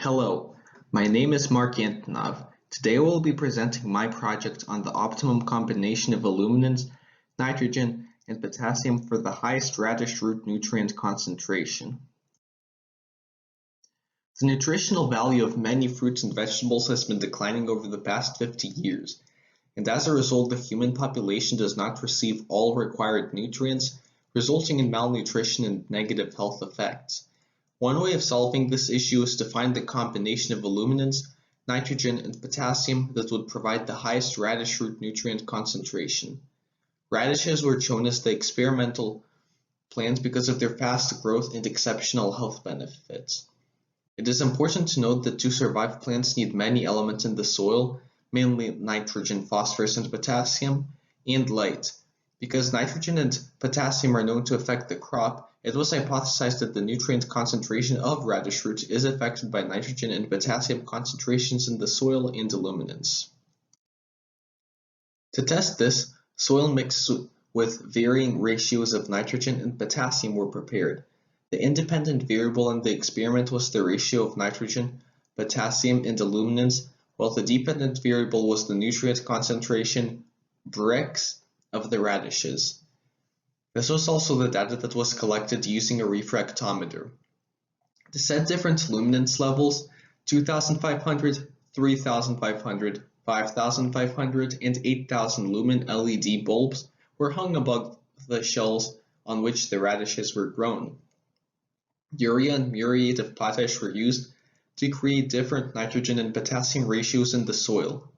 Hello, my name is Mark Antonov. Today I will be presenting my project on the optimum combination of illuminance, nitrogen, and potassium for the highest radish root nutrient concentration. The nutritional value of many fruits and vegetables has been declining over the past 50 years, and as a result the human population does not receive all required nutrients, resulting in malnutrition and negative health effects. One way of solving this issue is to find the combination of illuminance, nitrogen, and potassium that would provide the highest radish root nutrient concentration. Radishes were chosen as the experimental plants because of their fast growth and exceptional health benefits. It is important to note that to survive, plants need many elements in the soil, mainly nitrogen, phosphorus, and potassium, and light. Because nitrogen and potassium are known to affect the crop, it was hypothesized that the nutrient concentration of radish roots is affected by nitrogen and potassium concentrations in the soil and illuminance. To test this, soil mixed with varying ratios of nitrogen and potassium were prepared. The independent variable in the experiment was the ratio of nitrogen, potassium, and illuminance, while the dependent variable was the nutrient concentration brix of the radishes. This was also the data that was collected using a refractometer. To set different luminance levels, 2500, 3500, 5500, and 8000 lumen LED bulbs were hung above the shells on which the radishes were grown. Urea and muriate of potash were used to create different nitrogen and potassium ratios in the soil.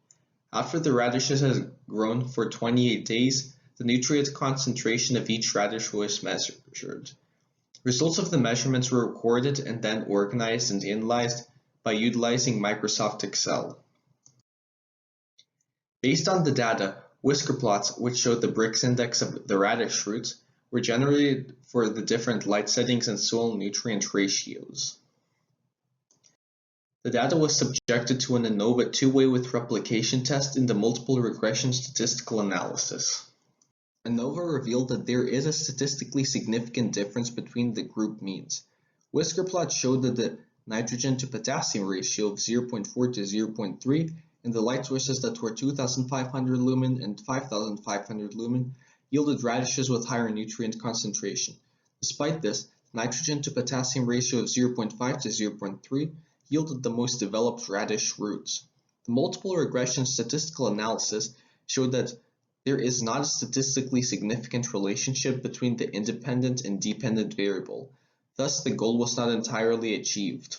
After the radishes had grown for 28 days, the nutrient concentration of each radish was measured. Results of the measurements were recorded and then organized and analyzed by utilizing Microsoft Excel. Based on the data, whisker plots, which showed the Brix index of the radish roots, were generated for the different light settings and soil nutrient ratios. The data was subjected to an ANOVA two-way with replication test in the multiple regression statistical analysis. ANOVA revealed that there is a statistically significant difference between the group means. Whisker plots showed that the nitrogen to potassium ratio of 0.4 to 0.3 in the light sources that were 2500 lumen and 5500 lumen yielded radishes with higher nutrient concentration. Despite this, nitrogen to potassium ratio of 0.5 to 0.3 yielded the most developed radish roots. The multiple regression statistical analysis showed that there is not a statistically significant relationship between the independent and dependent variable. Thus, the goal was not entirely achieved.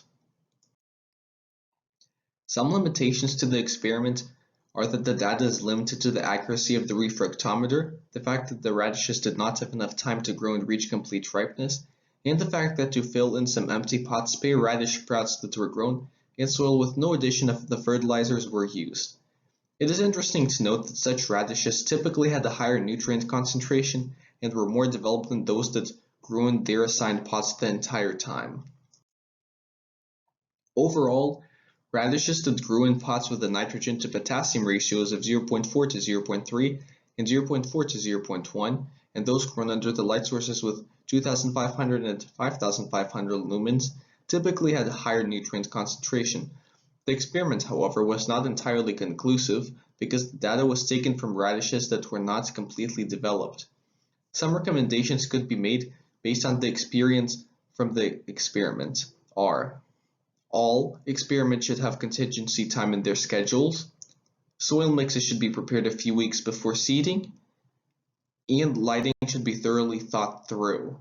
Some limitations to the experiment are that the data is limited to the accuracy of the refractometer, the fact that the radishes did not have enough time to grow and reach complete ripeness, and the fact that to fill in some empty pot spare radish sprouts that were grown in soil with no addition of the fertilizers were used. It is interesting to note that such radishes typically had a higher nutrient concentration and were more developed than those that grew in their assigned pots the entire time. Overall, radishes that grew in pots with the nitrogen to potassium ratios of 0.4 to 0.3 and 0.4 to 0.1, and those grown under the light sources with 2500 and 5500 lumens typically had a higher nutrient concentration. The experiment, however, was not entirely conclusive because the data was taken from radishes that were not completely developed. Some recommendations could be made based on the experience from the experiment are: all experiments should have contingency time in their schedules, soil mixes should be prepared a few weeks before seeding, and lighting should be thoroughly thought through.